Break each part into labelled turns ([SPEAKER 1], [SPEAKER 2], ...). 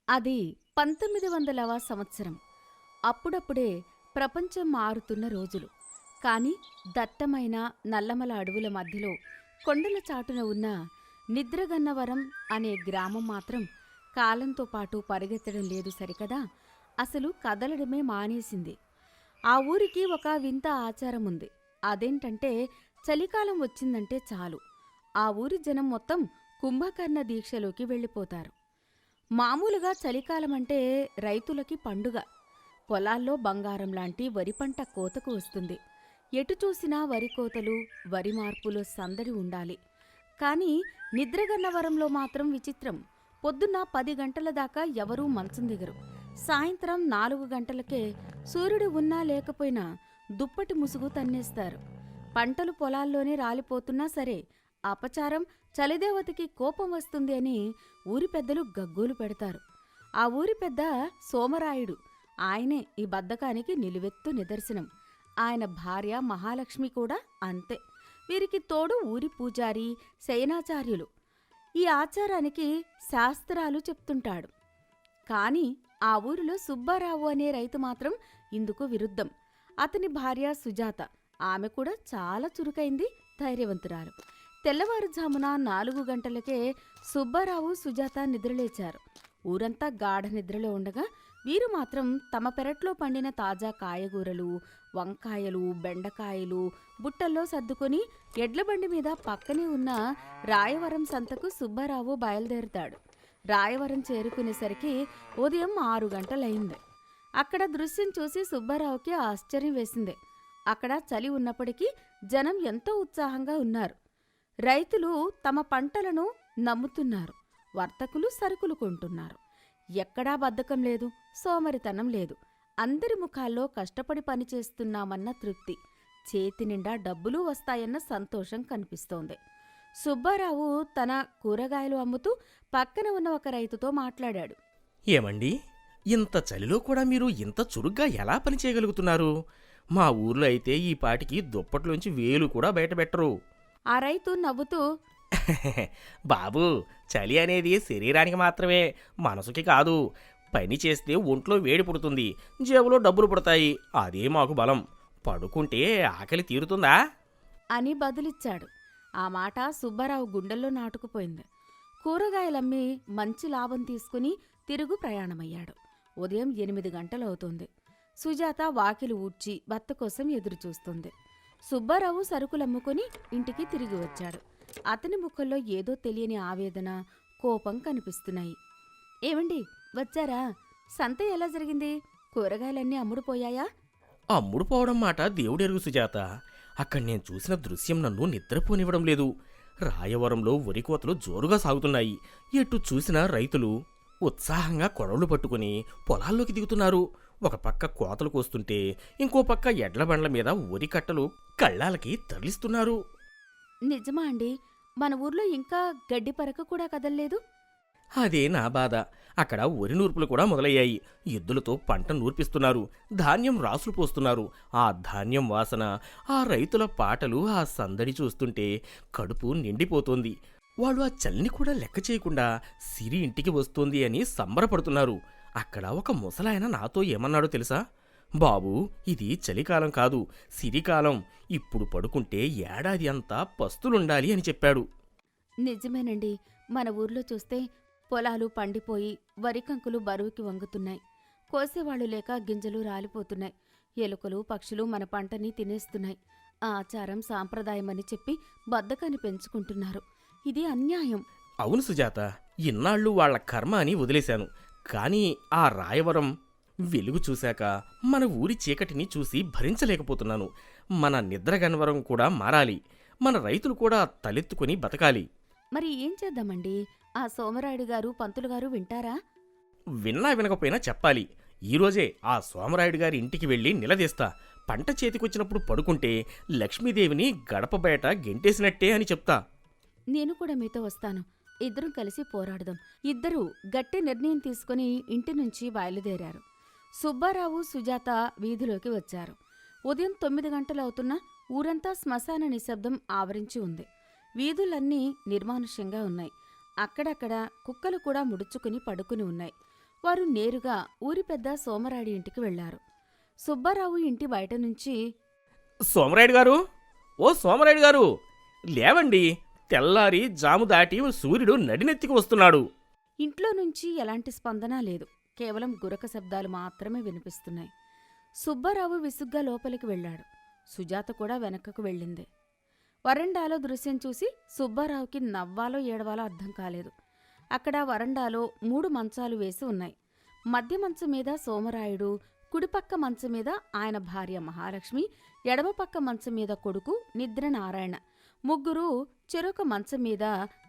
[SPEAKER 1] అది 1900వ సంవత్సరం. అప్పుడప్పుడే ప్రపంచం మారుతున్న రోజులు. కాని దట్టమైన నల్లమల అడవుల మధ్యలో కొండల చాటున ఉన్న నిద్రగన్నవరం అనే గ్రామం మాత్రం కాలంతో పాటు పరిగెత్తడం లేదు సరికదా, అసలు కదలడమే మానేసింది. ఆ ఊరికి ఒక వింత ఆచారముంది. అదేంటంటే చలికాలం వచ్చిందంటే చాలు ఆ ఊరి జనం మొత్తం కుంభకర్ణ దీక్షలోకి వెళ్ళిపోతారు. మామూలుగా చలికాలమంటే రైతులకి పండుగ. పొలాల్లో బంగారం లాంటి వరి పంట కోతకు వస్తుంది. ఎటు చూసినా వరి కోతలు, వరి మార్పులో సందడి ఉండాలి. కాని నిద్రగన్నవరంలో మాత్రం విచిత్రం. పొద్దున్న 10 గంటల దాకా ఎవరూ మంచం దిగరు. సాయంత్రం 4 గంటలకే సూర్యుడు ఉన్నా లేకపోయినా దుప్పటి ముసుగు తన్నేస్తారు. పంటలు పొలాల్లోనే రాలిపోతున్నా సరే అపచారం, చలిదేవతకి కోపం వస్తుంది అని ఊరి పెద్దలు గగ్గోలు పెడతారు. ఆ ఊరి పెద్ద సోమరాయుడు. ఆయనే ఈ బద్ధకానికి నిలువెత్తు నిదర్శనం. ఆయన భార్య మహాలక్ష్మి కూడా అంతే. వీరికి తోడు ఊరి పూజారి, శయనాచార్యులు. ఈ ఆచారానికి శాస్త్రాలు చెప్తుంటాడు. కాని ఆ ఊరిలో సుబ్బారావు అనే రైతు మాత్రం ఇందుకు విరుద్ధం. అతని భార్య సుజాత. ఆమె కూడా చాలా చురుకైంది, ధైర్యవంతురాలు. తెల్లవారుజామున 4 గంటలకే సుబ్బారావు, సుజాత నిద్రలేచారు. ఊరంతా గాఢ నిద్రలో ఉండగా వీరు మాత్రం తమ పెరట్లో పండిన తాజా కాయగూరలు, వంకాయలు, బెండకాయలు బుట్టల్లో సర్దుకొని ఎడ్లబండి మీద పక్కనే ఉన్న రాయవరం సంతకు సుబ్బారావు బయలుదేరుతాడు. రాయవరం చేరుకునేసరికి ఉదయం 6 గంటలయింది. అక్కడ దృశ్యం చూసి సుబ్బారావుకి ఆశ్చర్యం వేసింది. అక్కడ చలి ఉన్నప్పటికీ జనం ఎంతో ఉత్సాహంగా ఉన్నారు. రైతులు తమ పంటలను నమ్ముతున్నారు. వర్తకులు సరుకులు కొంటున్నారు. ఎక్కడా బద్ధకం లేదు, సోమరితనం లేదు. అందరి ముఖాల్లో కష్టపడి పనిచేస్తున్నామన్న తృప్తి, చేతి నిండా డబ్బులు వస్తాయన్న సంతోషం కనిపిస్తోంది. సుబ్బారావు తన కూరగాయలు అమ్ముతూ పక్కన ఉన్న ఒక రైతుతో మాట్లాడాడు.
[SPEAKER 2] ఏమండి, ఇంత చలిలో కూడా మీరు ఇంత చురుగ్గా ఎలా పనిచేయగలుగుతున్నారు? మా ఊర్లో అయితే ఈ పాటికి దుప్పట్లోంచి వేలు కూడా బయటపెట్టరు.
[SPEAKER 1] ఆ రైతు నవ్వుతూ,
[SPEAKER 2] బాబూ, చలి అనేది శరీరానికి మాత్రమే, మనసుకి కాదు. పని చేస్తే ఒంట్లో వేడి పుడుతుంది, జేబులో డబ్బులు పుడతాయి. అదే మాకు బలం. పడుకుంటే ఆకలి తీరుతుందా
[SPEAKER 1] అని బదులిచ్చాడు. ఆ మాట సుబ్బారావు గుండెల్లో నాటుకుపోయింది. కూరగాయలమ్మి మంచి లాభం తీసుకుని తిరుగు ప్రయాణమయ్యాడు. ఉదయం 8 గంటలవుతుంది. సుజాత వాకిలి ఊడ్చి భర్త కోసం ఎదురుచూస్తుంది. సుబ్బారావు సరుకులమ్ముకొని ఇంటికి తిరిగి వచ్చాడు. అతని ముఖంలో ఏదో తెలియని ఆవేదన, కోపం కనిపిస్తున్నాయి. ఏమండి, వచ్చారా? సంత ఎలా జరిగింది? కూరగాయలన్నీ అమ్ముడుపోయాయా?
[SPEAKER 2] అమ్ముడుపోవడం మాట దేవుడెరుగు సుజాత. అక్కడ నేను చూసిన దృశ్యం నన్ను నిద్రపోనివ్వడం లేదు. రాయవరంలో వరికోతలు జోరుగా సాగుతున్నాయి. ఎటు చూసినా రైతులు ఉత్సాహంగా కొడవలు పట్టుకుని పొలాల్లోకి దిగుతున్నారు. ఒక పక్క కోతలు కోస్తుంటే ఇంకో పక్క ఎడ్ల బండ్ల మీద వరి కట్టలు కళ్ళాలకి తరలిస్తున్నారు.
[SPEAKER 1] నిజమా అండి? మన ఊర్లో ఇంకా గడ్డి పరక కూడా కదల్లేదు.
[SPEAKER 2] అదే నా బాధ. అక్కడ వరి నూర్పులు కూడా మొదలయ్యాయి. ఎద్దులతో పంట నూర్పిస్తున్నారు. ధాన్యం రాసులు పోస్తున్నారు. ఆ ధాన్యం వాసన, ఆ రైతుల పాటలు, ఆ సందడి చూస్తుంటే కడుపు నిండిపోతోంది. వాళ్ళు ఆ చల్ని కూడా లెక్క చేయకుండా సిరి ఇంటికి వస్తోంది అని సంబరపడుతున్నారు. అక్కడ ఒక ముసలాయన నాతో ఏమన్నాడో తెలుసా? బాబూ, ఇది చలికాలం కాదు, సిరికాలం. ఇప్పుడు పడుకుంటే ఏడాది అంతా పస్తులుండాలి అని చెప్పాడు.
[SPEAKER 1] నిజమేనండి. మన ఊర్లో చూస్తే పొలాలు పండిపోయి వరికంకులు బరువుకి వంగుతున్నాయి. కోసేవాళ్లు లేక గింజలు రాలిపోతున్నాయి. ఎలుకలు, పక్షులు మన పంటని తినేస్తున్నాయి. ఆచారం, సాంప్రదాయమని చెప్పి బద్ధకాన్ని పెంచుకుంటున్నారు. ఇది అన్యాయం.
[SPEAKER 2] అవును సుజాత, ఇన్నాళ్ళు వాళ్ల కర్మ అని వదిలేశాను. కానీ ఆ రాయవరం వెలుగు చూశాక మన ఊరి చీకటిని చూసి భరించలేకపోతున్నాను. మన నిద్రగన్వరం కూడా మారాలి. మన రైతులు కూడా తలెత్తుకుని బతకాలి.
[SPEAKER 1] మరి ఏం చేద్దామండి? ఆ సోమరాయుడు గారు, పంతులు గారు వింటారా?
[SPEAKER 2] విన్నా వినకపోయినా చెప్పాలి. ఈరోజే ఆ సోమరాయుడు గారి ఇంటికి వెళ్ళి నిలదీస్తా. పంట చేతికొచ్చినప్పుడు పడుకుంటే లక్ష్మీదేవిని గడప బయట గెంటేసినట్టే అని చెప్తా.
[SPEAKER 1] నేను కూడా మీతో వస్తాను. ఇద్దరం కలిసి పోరాడదాం. ఇద్దరూ గట్టి నిర్ణయం తీసుకుని ఇంటి నుంచి బయలుదేరారు. సుబ్బారావు, సుజాత వీధిలోకి వచ్చారు. ఉదయం 9 గంటలవుతున్నా ఊరంతా శ్మశాన నిశ్శబ్దం ఆవరించి ఉంది. వీధులన్నీ నిర్మానుష్యంగా ఉన్నాయి. అక్కడక్కడ కుక్కలు కూడా ముడుచుకుని పడుకుని ఉన్నాయి. వారు నేరుగా ఊరి పెద్ద సోమరాయుడి ఇంటికి వెళ్లారు. సుబ్బారావు ఇంటి బయట నుంచి,
[SPEAKER 2] సోమరాయుడు గారు, ఓ సోమరాయుడు గారు, లేవండి. తెల్లారి జాము దాటి సూర్యుడు నడినెత్తికి వస్తున్నాడు.
[SPEAKER 1] ఇంట్లో నుంచి ఎలాంటి స్పందన లేదు. కేవలం గురక శబ్దాలు మాత్రమే వినిపిస్తున్నాయి. సుబ్బారావు విసుగ్గా లోపలికి వెళ్ళాడు. సుజాత కూడా వెనకకు వెళ్ళింది. వరండాలో దృశ్యం చూసి సుబ్బారావుకి నవ్వాలో ఏడవాలో అర్థం కాలేదు. అక్కడ వరండాలో 3 మంచాలు వేసి ఉన్నాయి. మధ్య మంచం మీద సోమరాయుడు, కుడిపక్క మంచం మీద ఆయన భార్య మహాలక్ష్మి, ఎడమపక్క మంచం మీద కొడుకు నిద్రనారాయణ, ముగ్గురు చెరొక మంచం మీద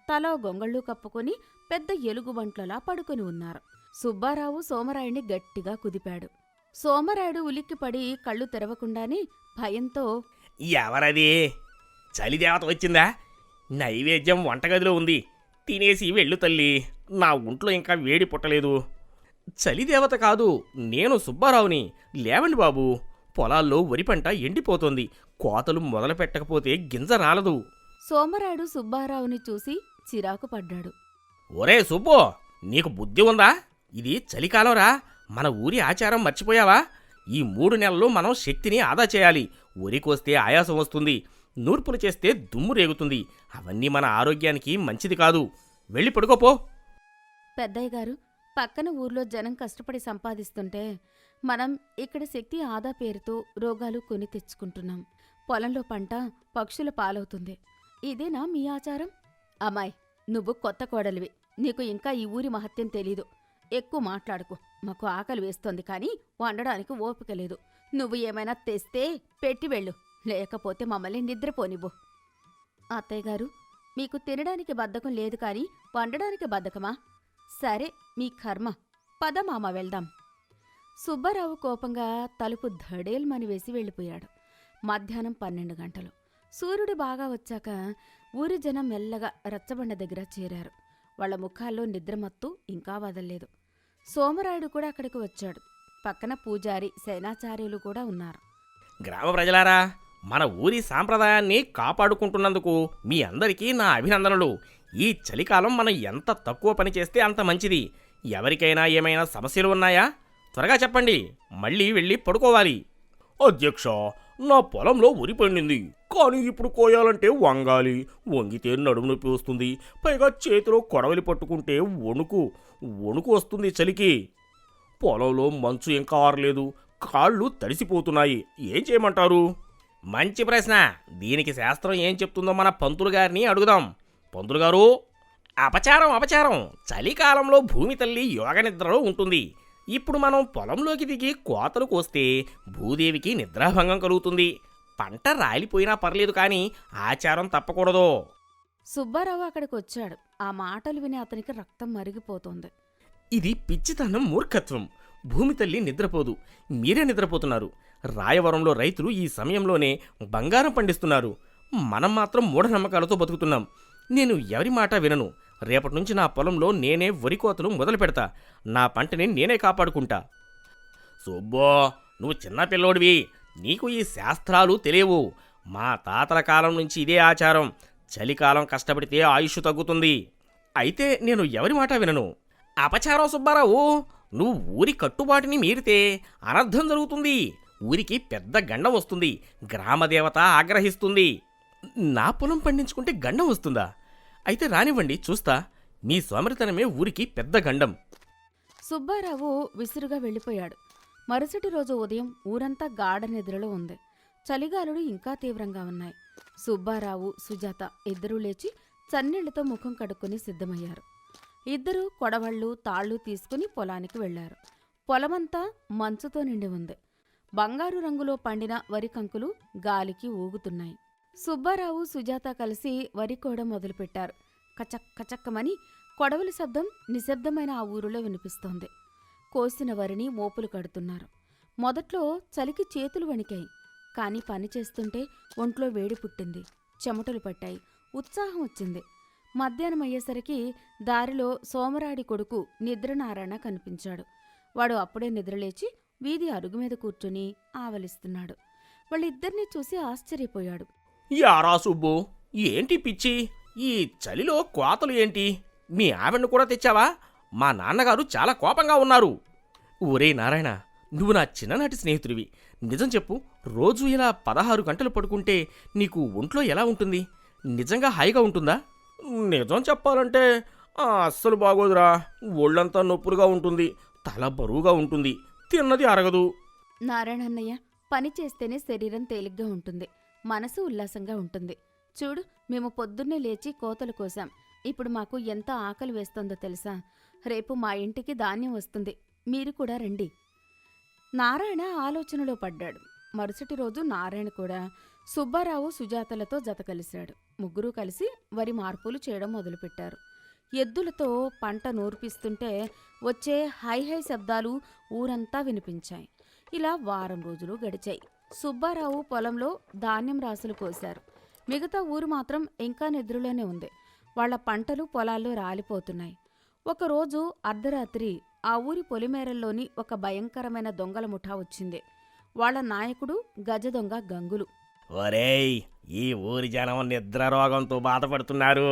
[SPEAKER 1] తలో గొంగళ్ళు కప్పుకొని పెద్ద ఎలుగుబంట్లలా పడుకొని ఉన్నారు. సుబ్బారావు సోమరాయుడిని గట్టిగా కుదిపాడు. సోమరాయుడు ఉలిక్కిపడి కళ్ళు తెరవకుండానే భయంతో,
[SPEAKER 2] ఎవరది? చలిదేవత వచ్చిందా? నైవేద్యం వంటగదిలో ఉంది, తినేసి వెళ్ళు తల్లి. నా ఒంట్లో ఇంకా వేడి పుట్టలేదు. చలిదేవత కాదు, నేను సుబ్బారావుని. లేవండి బాబు. పొలాల్లో వరి పంట ఎండిపోతోంది. కోతలు మొదలు పెట్టకపోతే గింజ రాలదు.
[SPEAKER 1] సోమరాయుడు సుబ్బారావుని చూసి చిరాకు పడ్డాడు.
[SPEAKER 2] ఒరే సుబ్బో, నీకు బుద్ధి ఉందా? ఇది చలికాలంరా. మన ఊరి ఆచారం మర్చిపోయావా? ఈ 3 నెలలు మనం శక్తిని ఆదా చేయాలి. వరికొస్తే ఆయాసం వస్తుంది, నూర్పులు చేస్తే దుమ్ము రేగుతుంది. అవన్నీ మన ఆరోగ్యానికి మంచిది కాదు. వెళ్ళి పడుకోపో.
[SPEAKER 1] పెద్దయ్య గారు, పక్కన ఊర్లో జనం కష్టపడి సంపాదిస్తుంటే మనం ఇక్కడ శక్తి ఆదా పేరుతో రోగాలు కొని తెచ్చుకుంటున్నాం. పొలంలో పంట పక్షుల పాలవుతుంది. ఇదేనా మీ ఆచారం? అమ్మాయ్, నువ్వు కొత్త కోడలివి. నీకు ఇంకా ఈ ఊరి మహత్యం తెలీదు. ఎక్కువ మాట్లాడుకో. మాకు ఆకలి వేస్తోంది కానీ వండడానికి ఓపిక లేదు. నువ్వు ఏమైనా తెస్తే పెట్టి వెళ్ళు, లేకపోతే మమ్మల్ని నిద్రపోనివ్వు. అత్తయ్య గారు, మీకు తినడానికి బద్ధకం లేదు కాని వండడానికి బద్ధకమా? సరే, మీ కర్మ. పద మామ, వెళ్దాం. సుబ్బారావు కోపంగా తలుపు ధడేల్మని వేసి వెళ్ళిపోయాడు. మధ్యాహ్నం 12 గంటలు. సూర్యుడు బాగా వచ్చాక ఊరి జనం మెల్లగా రచ్చబండ దగ్గర చేరారు. వాళ్ల ముఖాల్లో నిద్రమత్తు ఇంకా వదల్లేదు. సోమరాయుడు కూడా అక్కడికి వచ్చాడు. పక్కన పూజారి, సేనాచార్యులు కూడా ఉన్నారు.
[SPEAKER 2] గ్రామ ప్రజలారా, మన ఊరి సాంప్రదాయాన్ని కాపాడుకుంటున్నందుకు మీ అందరికీ నా అభినందనలు. ఈ చలికాలం మనం ఎంత తక్కువ పని చేస్తే అంత మంచిది. ఎవరికైనా ఏమైనా సమస్యలు ఉన్నాయా? త్వరగా చెప్పండి, మళ్ళీ వెళ్ళి పడుకోవాలి. అధ్యక్ష, నా పొలంలో వరి పండింది, కానీ ఇప్పుడు కోయాలంటే వంగాలి. వంగితే నడుము నొప్పి వస్తుంది. పైగా చేతిలో కొడవలి పట్టుకుంటే వణుకు వస్తుంది చలికి. పొలంలో మంచు ఇంకా ఆరలేదు, కాళ్ళు తడిసిపోతున్నాయి. ఏం చేయమంటారు? మంచి ప్రశ్న. దీనికి శాస్త్రం ఏం చెప్తుందో మన పంతులు గారిని అడుగుదాం. పంతులు గారు, అపచారం. చలికాలంలో భూమి తల్లి యోగ నిద్రలో ఉంటుంది. ఇప్పుడు మనం పొలంలోకి దిగి కోతలు కోస్తే భూదేవికి నిద్రాభంగం కలుగుతుంది. పంట రాలిపోయినా పర్లేదు కానీ ఆచారం తప్పకూడదు.
[SPEAKER 1] సుబ్బారావు అక్కడికి వచ్చాడు. ఆ మాటలు విని అతనికి రక్తం మరిగిపోతోంది.
[SPEAKER 2] ఇది పిచ్చితనం, మూర్ఖత్వం. భూమి తల్లి నిద్రపోదు, మీరే నిద్రపోతున్నారు. రాయవరంలో రైతులు ఈ సమయంలోనే బంగారం పండిస్తున్నారు. మనం మాత్రం మూఢనమ్మకాలతో బతుకుతున్నాం. నేను ఎవరి మాట వినను. రేపటి నుంచి నా పొలంలో నేనే వరి కోతలు మొదలు పెడతా. నా పంటని నేనే కాపాడుకుంటా. సుబ్బో, నువ్వు చిన్నపిల్లోడివి, నీకు ఈ శాస్త్రాలు తెలియవు. మా తాతల కాలం నుంచి ఇదే ఆచారం. చలికాలం కష్టపడితే ఆయుష్ తగ్గుతుంది. అయితే నేను ఎవరి మాట వినను. అపచారం సుబ్బారావు. నువ్వు ఊరి కట్టుబాటుని మీరితే అనర్థం జరుగుతుంది. ఊరికి పెద్ద గండం వస్తుంది. గ్రామదేవత ఆగ్రహిస్తుంది. నా పొలం పండించుకుంటే గండం వస్తుందా? అయితే రానివ్వండి, చూస్తా. మీ సోమరితనమే ఊరికి పెద్ద గండం.
[SPEAKER 1] సుబ్బారావు విసురుగా వెళ్ళిపోయాడు. మరుసటి రోజు ఉదయం ఊరంతా గాఢ నిద్రలో ఉంది. చలిగాలులు ఇంకా తీవ్రంగా ఉన్నాయి. సుబ్బారావు, సుజాత ఇద్దరూ లేచి చన్నీళ్లతో ముఖం కడుక్కొని సిద్ధమయ్యారు. ఇద్దరూ కొడవళ్ళు, తాళ్ళు తీసుకుని పొలానికి వెళ్లారు. పొలమంతా మంచుతో నిండి ఉంది. బంగారు రంగులో పండిన వరి కంకులు గాలికి ఊగుతున్నాయి. సుబ్బారావు, సుజాత కలిసి వరి కోయడం మొదలుపెట్టారు. కచక్ కచక్కమని కొడవలి శబ్దం నిశ్శబ్దమైన ఆ ఊరిలో వినిపిస్తోంది. కోసిన వరిని మోపులు కడుతున్నారు. మొదట్లో చలికి చేతులు వణికాయి. కాని పని చేస్తుంటే ఒంట్లో వేడి పుట్టింది. చెమటలు పట్టాయి. ఉత్సాహం వచ్చింది. మధ్యాహ్నం అయ్యేసరికి దారిలో సోమరాడి కొడుకు నిద్రనారాయణ కనిపించాడు. వాడు అప్పుడే నిద్రలేచి వీధి అరుగు మీద కూర్చుని ఆవలిస్తున్నాడు. వాళ్ళిద్దరినీ చూసి ఆశ్చర్యపోయాడు.
[SPEAKER 2] యారా సుబ్బు, ఏంటి పిచ్చి? ఈ చలిలో కోతలు ఏంటి? మీ ఆవిడను కూడా తెచ్చావా? మా నాన్నగారు చాలా కోపంగా ఉన్నారు. ఒరే నారాయణ, నువ్వు నా చిన్ననాటి స్నేహితుడివి. నిజం చెప్పు, రోజు ఇలా 16 గంటలు పడుకుంటే నీకు ఒంట్లో ఎలా ఉంటుంది? నిజంగా హాయిగా ఉంటుందా? నిజం చెప్పాలంటే అస్సలు బాగోదురా. ఒళ్ళంతా నొప్పులుగా ఉంటుంది, తల బరువుగా ఉంటుంది, తిన్నది అరగదు.
[SPEAKER 1] నారాయణన్నయ్య, పని చేస్తేనే శరీరం తేలిగ్గా ఉంటుంది, మనసు ఉల్లాసంగా ఉంటుంది. చూడు, మేము పొద్దున్నే లేచి కోతలు కోసాం. ఇప్పుడు మాకు ఎంత ఆకలి వేస్తోందో తెలుసా? రేపు మా ఇంటికి ధాన్యం వస్తుంది, మీరు కూడా రండి. నారాయణ ఆలోచనలో పడ్డాడు. మరుసటి రోజు నారాయణ కూడా సుబ్బారావు, సుజాతలతో జత కలిశాడు. ముగ్గురూ కలిసి వరి మార్పులు చేయడం మొదలుపెట్టారు. ఎద్దులతో పంట నూర్పిస్తుంటే వచ్చే హై హై శబ్దాలు ఊరంతా వినిపించాయి. ఇలా వారం రోజులు గడిచాయి. సుబ్బారావు పొలంలో ధాన్యం రాసులు కోశారు. మిగతా ఊరు మాత్రం ఇంకా నిద్రలోనే ఉంది. వాళ్ల పంటలు పొలాల్లో రాలిపోతున్నాయి. ఒకరోజు అర్ధరాత్రి ఆ ఊరి పొలిమేరల్లోని ఒక భయంకరమైన దొంగల ముఠా వచ్చింది. వాళ్ల నాయకుడు గజ దొంగ గంగులు.
[SPEAKER 2] ఒరేయ్, ఈ ఊరి జనం నిద్ర రోగంతో బాధపడుతున్నారు.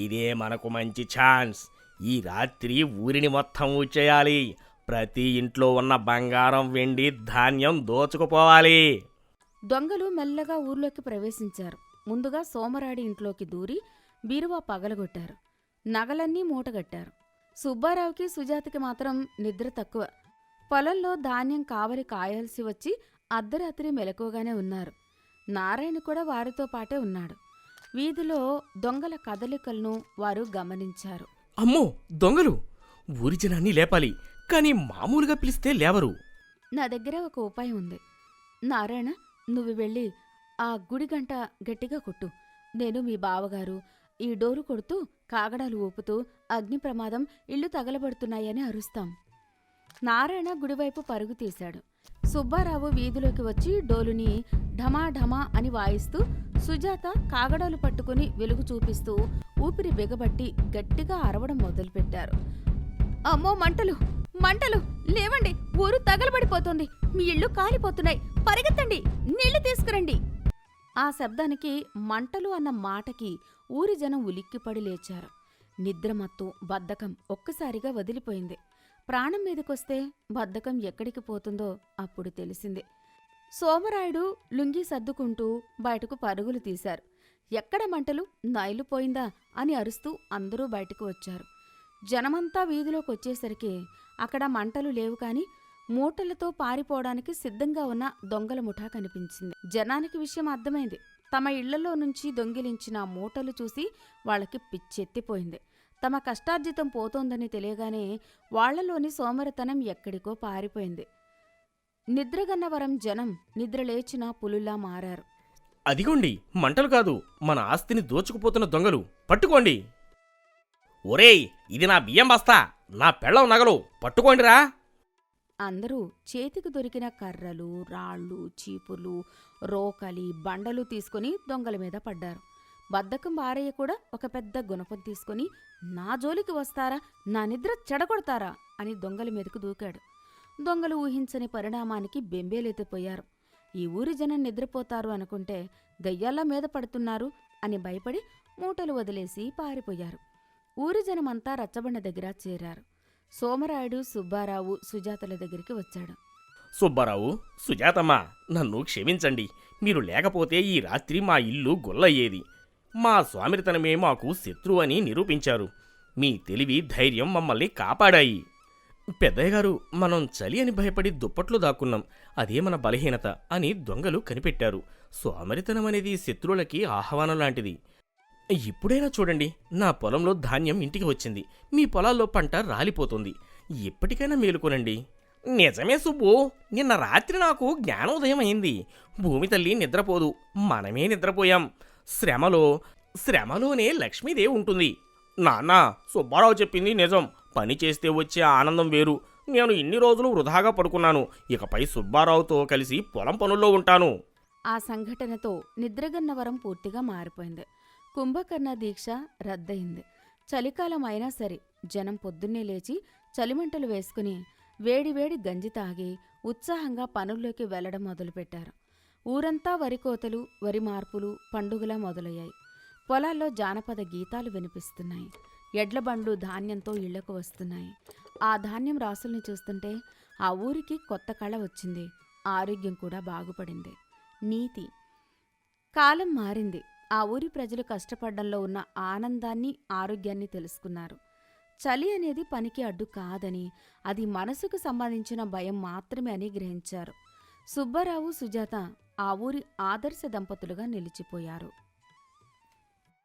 [SPEAKER 2] ఇదే మనకు మంచి ఛాన్స్. ఈ రాత్రి ఊరిని మొత్తం ఊడ్చేయాలి. ప్రతి ఇంట్లో ఉన్న బంగారం, వెండి, ధాన్యం దోచుకుపోవాలి.
[SPEAKER 1] దొంగలు మెల్లగా ఊర్లోకి ప్రవేశించారు. ముందుగా సోమరాడి ఇంట్లోకి దూరి బీరువా పగలగొట్టారు. నగలన్నీ మూటగట్టారు. సుబ్బారావుకి, సుజాతకి మాత్రం నిద్ర తక్కువ. పొలంలో ధాన్యం కావలి కాయాల్సి వచ్చి అర్ధరాత్రి మెలకువగానే ఉన్నారు. నారాయణ కూడా వారితో పాటే ఉన్నాడు. వీధిలో దొంగల కదలికలను వారు గమనించారు.
[SPEAKER 2] అమ్మో, దొంగలు! ఊరి జనాన్ని లేపాలి, కానీ మామూలుగా పిలిస్తే లేవరు.
[SPEAKER 1] నా దగ్గర ఒక ఉపాయం ఉంది. నారాయణ, నువ్వు వెళ్ళి ఆ గుడి గంట గట్టిగా కొట్టు. నేను మీ బావగారు ఈ డోరు కొడుతూ కాగడాలు ఊపుతూ అగ్ని ప్రమాదం, ఇళ్ళు తగలబడుతున్నాయని అరుస్తాం. నారాయణ గుడివైపు పరుగు తీశాడు. సుబ్బారావు వీధిలోకి వచ్చి డోలుని ఢమా ఢమా అని వాయిస్తూ, సుజాత కాగడాలు పట్టుకుని వెలుగు చూపిస్తూ ఊపిరి బిగబట్టి గట్టిగా అరవడం మొదలుపెట్టారు. అమ్మో, మంటలు మంటలు! లేవండి, ఊరు తగలబడిపోతుంది, మీ ఇళ్ళు కాలిపోతున్నాయి, పరిగెత్తండి, నీళ్లు తీసుకురండి. ఆ శబ్దానికి, మంటలు అన్న మాటకి ఊరి జనం ఉలిక్కిపడి లేచారు. నిద్రమత్తు, బద్ధకం ఒక్కసారిగా వదిలిపోయింది. ప్రాణం మీదకొస్తే బద్ధకం ఎక్కడికి పోతుందో అప్పుడు తెలిసింది. సోమరాయుడు లుంగీ సర్దుకుంటూ బయటకు పరుగులు తీశారు. ఎక్కడ మంటలు? నైలుపోయిందా అని అరుస్తూ అందరూ బయటకు వచ్చారు. జనమంతా వీధిలోకొచ్చేసరికి అక్కడ మంటలు లేవు కాని మూటలతో పారిపోవడానికి సిద్ధంగా ఉన్న దొంగల ముఠా కనిపించింది. జనానికి విషయం అర్థమైంది. తమ ఇళ్లలో నుంచి దొంగిలించిన మూటలు చూసి వాళ్లకి పిచ్చెత్తిపోయింది. తమ కష్టార్జితం పోతోందని తెలియగానే వాళ్లలోని సోమరితనం ఎక్కడికో పారిపోయింది. నిద్రగన్నవరం జనం నిద్రలేచిన పులుల్లా మారారు.
[SPEAKER 2] అదిగోండి, మంటలు కాదు, మన ఆస్తిని దోచుకుపోతున్న దొంగలు, పట్టుకోండి. ఒరేయ్, ఇది నా బియ్యం బస్తా, నా పెళ్ళం నగలు, పట్టుకోండిరా.
[SPEAKER 1] అందరూ చేతికి దొరికిన కర్రలు, రాళ్ళు, చీపులు, రోకలి, బండలు తీసుకుని దొంగల మీద పడ్డారు. బద్ధకం బారయ్య కూడా ఒక పెద్ద గుణపం తీసుకుని, నా జోలికి వస్తారా, నా నిద్ర చెడగొడతారా అని దొంగల మీదకు దూకాడు. దొంగలు ఊహించని పరిణామానికి బెంబేలెత్తిపోయారు. ఈ ఊరి జనం నిద్రపోతారు అనుకుంటే దయ్యాల మీద పడుతున్నారు అని భయపడి మూటలు వదిలేసి పారిపోయారు. ఊరి జనమంతా రచ్చబండ దగ్గర చేరారు. సోమరాయుడు, సుబ్బారావు, సుజాతల దగ్గరికి వచ్చాడు.
[SPEAKER 2] సుబ్బారావు, సుజాతమ్మ, నన్ను క్షమించండి. మీరు లేకపోతే ఈ రాత్రి మా ఇల్లు గుల్లయ్యేది. మా స్వామిరితనమే మాకు శత్రువు అని నిరూపించారు. మీ తెలివి, ధైర్యం మమ్మల్ని కాపాడాయి. పెద్దయ్యగారు, మనం చలి అని భయపడి దుప్పట్లో దాక్కున్నాం, అదే మన బలహీనత అని దొంగలు కనిపెట్టారు. స్వామిరితనమనేది శత్రువులకి ఆహ్వానం లాంటిది. ఇప్పుడైనా చూడండి, నా పొలంలో ధాన్యం ఇంటికి వచ్చింది, మీ పొలాల్లో పంట రాలిపోతుంది. ఇప్పటికైనా మేలుకోనండి. నిజమే సుబ్బు, నిన్న రాత్రి నాకు జ్ఞానోదయం అయింది. భూమి తల్లి నిద్రపోదు, మనమే నిద్రపోయాం. శ్రమలోనే లక్ష్మీదేవి ఉంటుంది. నాన్న, సుబ్బారావు చెప్పింది నిజం. పని చేస్తే వచ్చే ఆనందం వేరు. నేను ఇన్ని రోజులు వృధాగా పడుకున్నాను. ఇకపై సుబ్బారావుతో కలిసి పొలం పనుల్లో ఉంటాను.
[SPEAKER 1] ఆ సంఘటనతో నిద్రగన్నవరం పూర్తిగా మారిపోయింది. కుంభకర్ణ దీక్ష రద్దయింది. చలికాలం అయినా సరే జనం పొద్దున్నే లేచి చలిమంటలు వేసుకుని వేడివేడి గంజి తాగి ఉత్సాహంగా పనుల్లోకి వెళ్లడం మొదలుపెట్టారు. ఊరంతా వరికోతలు, వరి మార్పులు, పండుగలా మొదలయ్యాయి. పొలాల్లో జానపద గీతాలు వినిపిస్తున్నాయి. ఎడ్లబండ్లు ధాన్యంతో ఇళ్లకు వస్తున్నాయి. ఆ ధాన్యం రాసుల్ని చూస్తుంటే ఆ ఊరికి కొత్త కళ వచ్చింది. ఆరోగ్యం కూడా బాగుపడింది. నీతి: కాలం మారింది. ఆ ఊరి ప్రజలు కష్టపడ్డంలో ఉన్న ఆనందాన్ని, ఆరోగ్యాన్ని తెలుసుకున్నారు. చలి అనేది పనికి అడ్డు కాదని, అది మనసుకు సంబంధించిన భయం మాత్రమే అని గ్రహించారు. సుబ్బారావు, సుజాత ఆ ఊరి ఆదర్శ దంపతులుగా నిలిచిపోయారు.